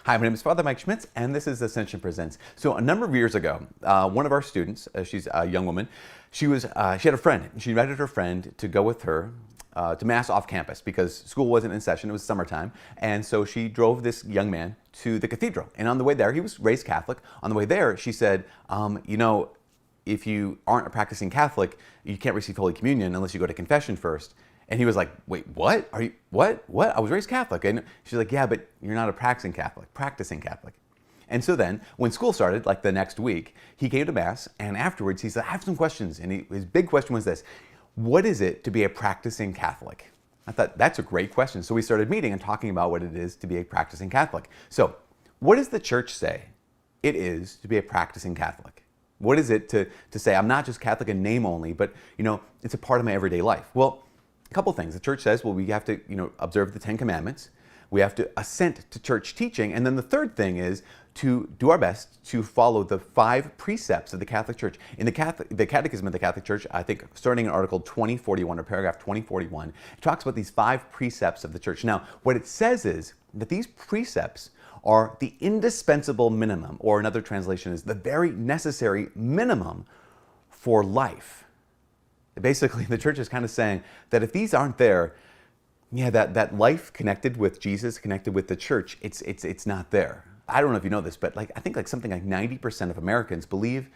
Hi, my name is Father Mike Schmitz, and this is Ascension Presents. So a number of years ago, one of our students, she's a young woman, she had a friend. She invited her friend to go with her to Mass off campus because school wasn't in session, it was summertime. And so she drove this young man to the cathedral. And on the way there, he was raised Catholic. On the way there, she said, if you aren't a practicing Catholic, you can't receive Holy Communion unless you go to confession first. And he was like, wait, what? Are you, what? I was raised Catholic. And she's like, yeah, but you're not a practicing Catholic. And so then, when school started, like the next week, he came to Mass, and afterwards he said, I have some questions. And his big question was this: what is it to be a practicing Catholic? I thought, that's a great question. So we started meeting and talking about what it is to be a practicing Catholic. So, what does the church say it is to be a practicing Catholic? What is it to say, I'm not just Catholic in name only, but it's a part of my everyday life? Well, a couple things. The church says, well, we have to, observe the 10 Commandments. We have to assent to church teaching. And then the third thing is to do our best to follow the 5 precepts of the Catholic Church. In the Catechism of the Catholic Church, I think starting in Article 2041 or paragraph 2041, it talks about these 5 precepts of the church. Now, what it says is that these precepts are the indispensable minimum, or another translation is the very necessary minimum for life. Basically, the church is kind of saying that if these aren't there, that life connected with Jesus, connected with the church, it's not there. I don't know if you know this, but I think something like 90% of Americans believe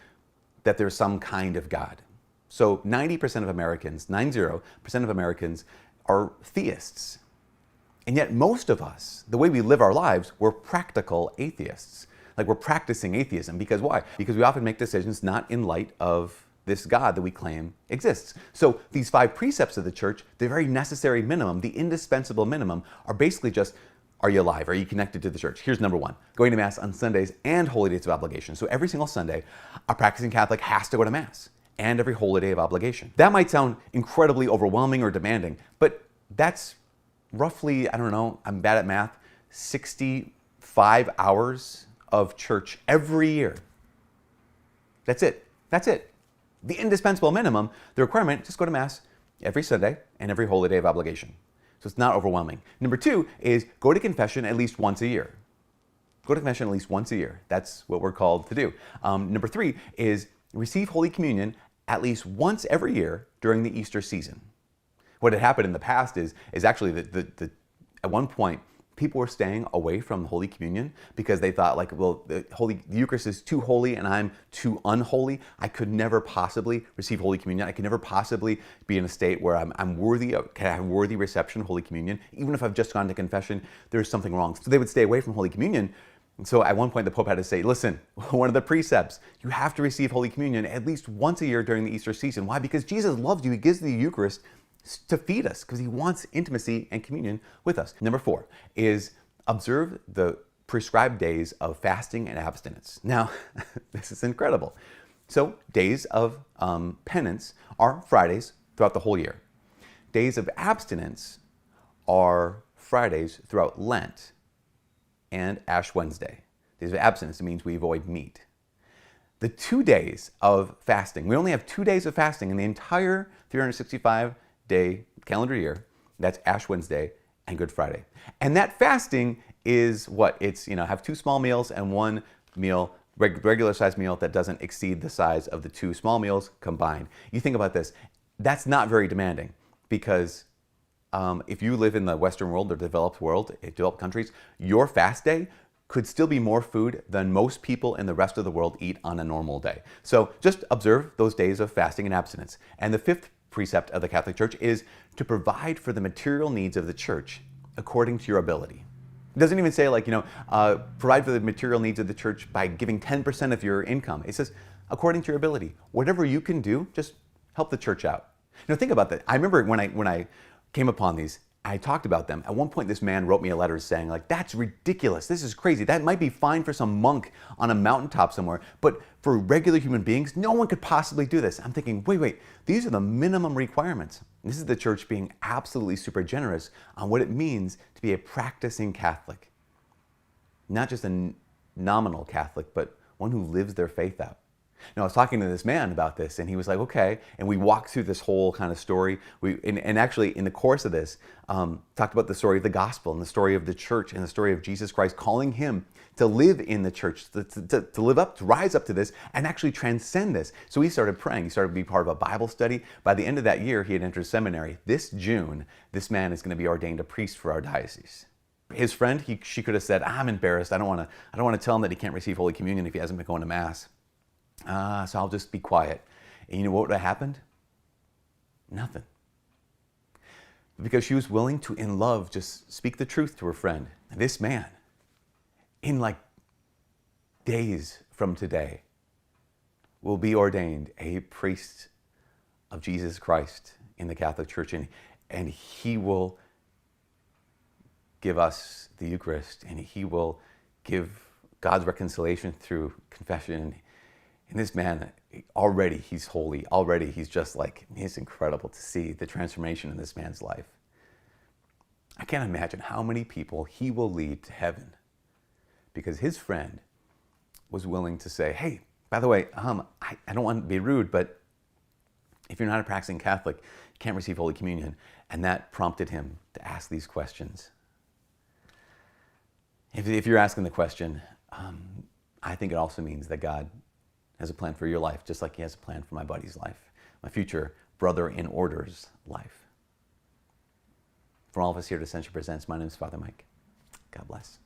that there's some kind of God. So 90% of Americans, 90% of Americans are theists. And yet most of us, the way we live our lives, we're practical atheists. We're practicing atheism. Because why? Because we often make decisions not in light of this God that we claim exists. So these 5 precepts of the church, the very necessary minimum, the indispensable minimum, are basically just, are you alive? Are you connected to the church? Here's number 1, going to Mass on Sundays and holy days of obligation. So every single Sunday, a practicing Catholic has to go to Mass, and every holy day of obligation. That might sound incredibly overwhelming or demanding, but that's roughly, I don't know, I'm bad at math, 65 hours of church every year. That's it. The indispensable minimum, the requirement, just go to Mass every Sunday and every holy day of obligation. So it's not overwhelming. Number 2 is go to confession at least once a year. Go to confession at least once a year. That's what we're called to do. Number 3 is receive Holy Communion at least once every year during the Easter season. What had happened in the past is actually that at one point, people were staying away from Holy Communion because they thought the Eucharist is too holy and I'm too unholy. I could never possibly receive Holy Communion. I could never possibly be in a state where I'm worthy of, can I have worthy reception of Holy Communion? Even if I've just gone to confession, there's something wrong. So they would stay away from Holy Communion. And so at one point the Pope had to say, listen, one of the precepts, you have to receive Holy Communion at least once a year during the Easter season. Why? Because Jesus loves you. He gives the Eucharist to feed us because he wants intimacy and communion with us. Number 4 is observe the prescribed days of fasting and abstinence. Now, this is incredible. So days of penance are Fridays throughout the whole year. Days of abstinence are Fridays throughout Lent and Ash Wednesday. Days of abstinence means we avoid meat. The 2 days of fasting, we only have 2 days of fasting in the entire 365-day calendar year. That's Ash Wednesday and Good Friday. And that fasting is what? It's, have 2 small meals and 1 meal, regular size meal that doesn't exceed the size of the 2 small meals combined. You think about this, that's not very demanding because if you live in the Western world or developed world, developed countries, your fast day could still be more food than most people in the rest of the world eat on a normal day. So just observe those days of fasting and abstinence. And the 5th precept of the Catholic Church is to provide for the material needs of the church according to your ability. It doesn't even say provide for the material needs of the church by giving 10% of your income. It says according to your ability. Whatever you can do, just help the church out. Think about that. I remember when I came upon these, I talked about them. At one point, this man wrote me a letter saying, that's ridiculous. This is crazy. That might be fine for some monk on a mountaintop somewhere, but for regular human beings, no one could possibly do this. I'm thinking, wait, these are the minimum requirements. This is the church being absolutely super generous on what it means to be a practicing Catholic. Not just a nominal Catholic, but one who lives their faith out. Now, I was talking to this man about this, and he was like, okay. And we walked through this whole kind of story. And actually, in the course of this, talked about the story of the gospel and the story of the church and the story of Jesus Christ calling him to live in the church, to live up, to rise up to this, and actually transcend this. So he started praying. He started to be part of a Bible study. By the end of that year, he had entered seminary. This June, this man is going to be ordained a priest for our diocese. His friend, she could have said, I'm embarrassed. I don't want to tell him that he can't receive Holy Communion if he hasn't been going to Mass. So I'll just be quiet. And you know what would have happened? Nothing. Because she was willing to, in love, just speak the truth to her friend. And this man, in like days from today, will be ordained a priest of Jesus Christ in the Catholic Church. And he will give us the Eucharist, and he will give God's reconciliation through confession. And this man, already he's holy. Already he's just like, it's incredible to see the transformation in this man's life. I can't imagine how many people he will lead to heaven because his friend was willing to say, hey, by the way, I don't want to be rude, but if you're not a practicing Catholic, you can't receive Holy Communion. And that prompted him to ask these questions. If you're asking the question, I think it also means that God has a plan for your life, just like he has a plan for my buddy's life, my future brother in order's life. For all of us here at Ascension Presents, my name is Father Mike. God bless.